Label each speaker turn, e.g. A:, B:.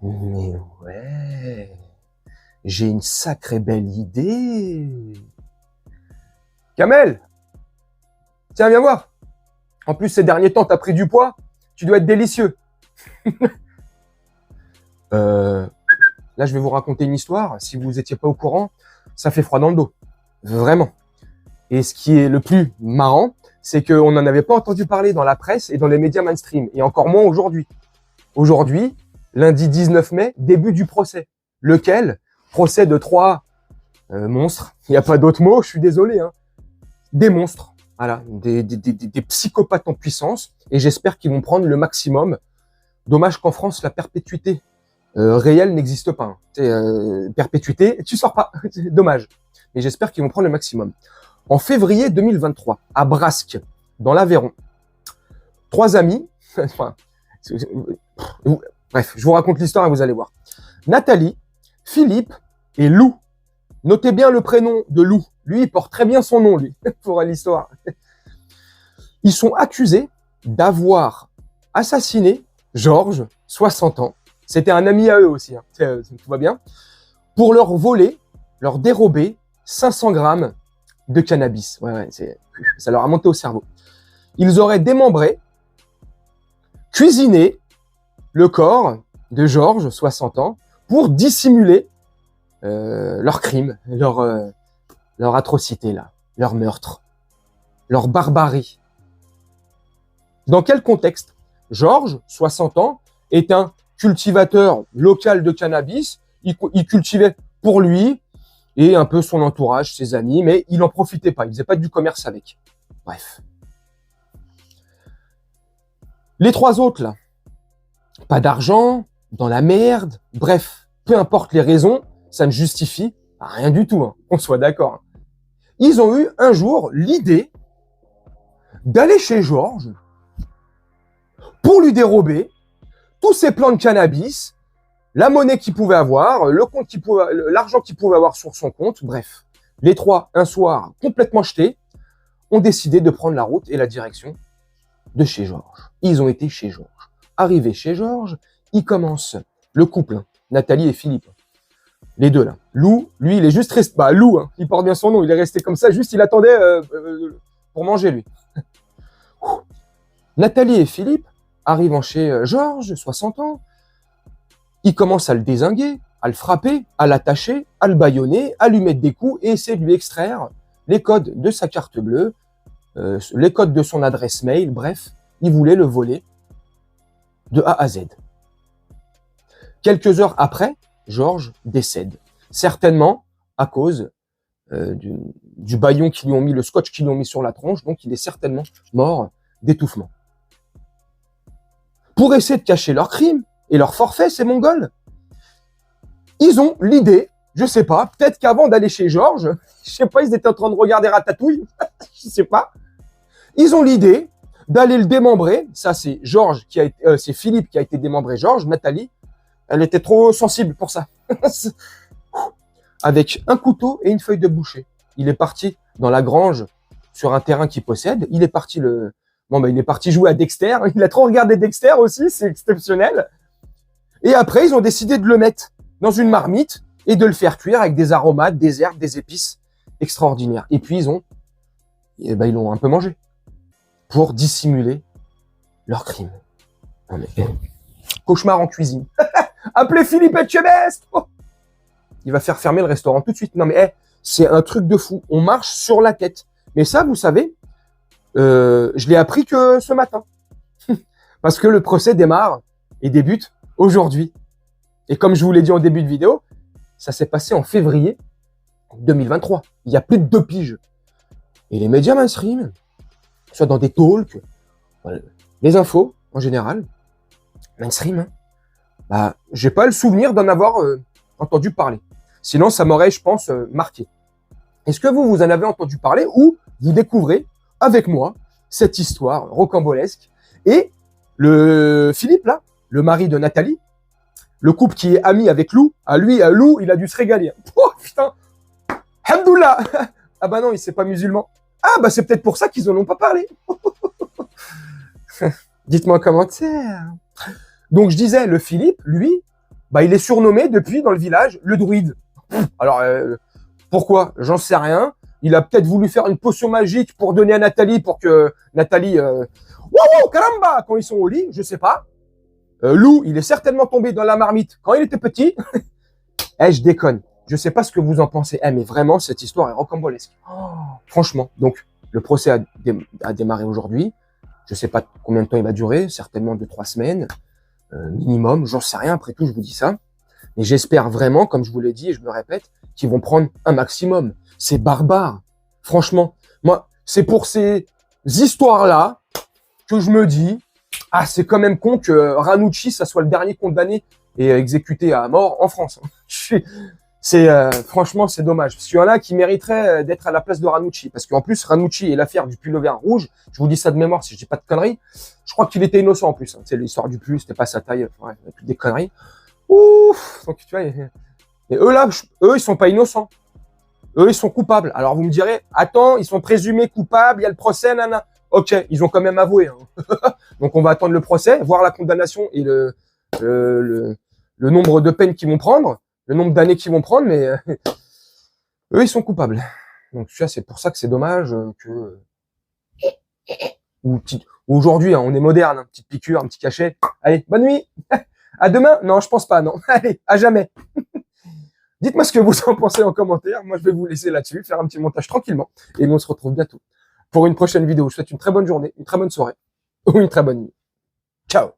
A: Mais ouais, j'ai une sacrée belle idée. Kamel, tiens, viens voir. En plus, ces derniers temps, t'as pris du poids. Tu dois être délicieux. Là, je vais vous raconter une histoire. Si vous n'étiez pas au courant, ça fait froid dans le dos. Vraiment. Et ce qui est le plus marrant, c'est qu'on n'en avait pas entendu parler dans la presse et dans les médias mainstream. Et encore moins aujourd'hui. Aujourd'hui, lundi 19 mai, début du procès. Lequel? Procès de trois monstres. Il n'y a pas d'autre mot, je suis désolé. Hein. Des monstres. Voilà, des psychopathes en puissance. Et j'espère qu'ils vont prendre le maximum. Dommage qu'en France, la perpétuité réelle n'existe pas. Hein. Perpétuité, tu sors pas. Dommage. Mais j'espère qu'ils vont prendre le maximum. En février 2023, à Brasque, dans l'Aveyron, trois amis, enfin, bref, je vous raconte l'histoire et vous allez voir. Nathalie, Philippe et Lou. Notez bien le prénom de Lou. Lui, il porte très bien son nom, lui, pour l'histoire. Ils sont accusés d'avoir assassiné Georges, 60 ans. C'était un ami à eux aussi, hein. Tout va bien. Pour leur voler, leur dérober 500 grammes de cannabis. Ouais, ça leur a monté au cerveau. Ils auraient démembré, cuisiné le corps de Georges, 60 ans, pour dissimuler leur crime, leur atrocité, là, leur meurtre, leur barbarie. Dans quel contexte? Georges, 60 ans, est un cultivateur local de cannabis. Il cultivait pour lui et un peu son entourage, ses amis, mais il n'en profitait pas. Il faisait pas du commerce avec. Bref. Les trois autres, là, pas d'argent, dans la merde, bref, peu importe les raisons, ça ne justifie rien du tout, hein, qu'on soit d'accord. Ils ont eu un jour l'idée d'aller chez Georges pour lui dérober tous ses plants de cannabis, la monnaie qu'il pouvait avoir, l'argent qu'il pouvait avoir sur son compte, bref. Les trois, un soir, complètement jetés, ont décidé de prendre la route et la direction de chez Georges. Ils ont été chez Georges. Arrivés chez Georges, ils commencent le couple, hein, Nathalie et Philippe. Les deux là. Lou, lui, il est juste resté. Bah, Lou, hein, il porte bien son nom, il est resté comme ça, juste il attendait pour manger, lui. Nathalie et Philippe arrivant chez Georges, 60 ans. Ils commencent à le dézinguer, à le frapper, à l'attacher, à le bâillonner, à lui mettre des coups et essayer de lui extraire les codes de sa carte bleue, les codes de son adresse mail, bref, ils voulaient le voler de A à Z. Quelques heures après, Georges décède. Certainement à cause du bâillon qu'ils lui ont mis, le scotch qu'ils lui ont mis sur la tronche, donc il est certainement mort d'étouffement. Pour essayer de cacher leur crime et leur forfait, ces Mongols, ils ont l'idée, je sais pas, peut-être qu'avant d'aller chez Georges, je sais pas, ils étaient en train de regarder Ratatouille, je sais pas, ils ont l'idée d'aller le démembrer. Ça, c'est c'est Philippe qui a été démembré Georges. Nathalie, elle était trop sensible pour ça. Avec un couteau et une feuille de boucher. Il est parti dans la grange sur un terrain qu'il possède. Il est parti il est parti jouer à Dexter. Il a trop regardé Dexter aussi, c'est exceptionnel. Et après, ils ont décidé de le mettre dans une marmite et de le faire cuire avec des aromates, des herbes, des épices extraordinaires. Et puis, ils l'ont un peu mangé pour dissimuler leur crime. Non mais, cauchemar en cuisine. Appelez Philippe Etchebest. Oh, il va faire fermer le restaurant tout de suite. Non mais, c'est un truc de fou. On marche sur la tête. Mais ça, vous savez, je l'ai appris que ce matin. Parce que le procès démarre et débute aujourd'hui. Et comme je vous l'ai dit en début de vidéo, ça s'est passé en février 2023. Il y a plus de 2 piges. Et les médias mainstream, soit dans des talks, les infos en général, mainstream, hein, bah, j'ai pas le souvenir d'en avoir entendu parler. Sinon, ça m'aurait, je pense, marqué. Est-ce que vous en avez entendu parler ou vous découvrez avec moi cette histoire rocambolesque et le Philippe, là, le mari de Nathalie, le couple qui est ami avec Lou, Lou, il a dû se régaler. Oh, putain, Hamdoullah. Ah bah non, il c'est pas musulman. Ah bah c'est peut-être pour ça qu'ils en ont pas parlé. Dites-moi en commentaire. Donc je disais, le Philippe, lui, bah il est surnommé depuis dans le village le druide. Alors pourquoi? J'en sais rien. Il a peut-être voulu faire une potion magique pour donner à Nathalie pour que Nathalie wow, caramba quand ils sont au lit, je sais pas. Lou, il est certainement tombé dans la marmite quand il était petit. Je déconne. Je sais pas ce que vous en pensez. Mais vraiment, cette histoire est rocambolesque. Franchement. Donc, le procès a démarré aujourd'hui. Je sais pas combien de temps il va durer. Certainement 2-3 semaines. Minimum. J'en sais rien. Après tout, je vous dis ça. Mais j'espère vraiment, comme je vous l'ai dit et je me répète, qu'ils vont prendre un maximum. C'est barbare. Franchement. Moi, c'est pour ces histoires-là que je me dis, c'est quand même con que Ranucci, ça soit le dernier condamné et exécuté à mort en France. Franchement, c'est dommage. Parce qu'il y en a qui mériteraient d'être à la place de Ranucci. Parce qu'en plus, Ranucci et l'affaire du pull vert rouge, je vous dis ça de mémoire si je dis pas de conneries, je crois qu'il était innocent en plus. C'est l'histoire du pull, c'était pas sa taille, ouais, des conneries. Ouf. Donc, tu vois, et eux là, eux, ils sont pas innocents. Eux, ils sont coupables. Alors, vous me direz, attends, ils sont présumés coupables, il y a le procès, nana. Ok, ils ont quand même avoué. Donc, on va attendre le procès, voir la condamnation et le nombre de peines qu'ils vont prendre, le nombre d'années qu'ils vont prendre, mais eux, ils sont coupables. Donc, tu vois, c'est pour ça que c'est dommage que... Ou aujourd'hui, on est moderne, hein, petite piqûre, un petit cachet. Allez, bonne nuit. À demain? Non, je pense pas, non. Allez, à jamais. Dites-moi ce que vous en pensez en commentaire. Moi, je vais vous laisser là-dessus, faire un petit montage tranquillement. Et nous, on se retrouve bientôt pour une prochaine vidéo. Je vous souhaite une très bonne journée, une très bonne soirée ou une très bonne nuit. Ciao!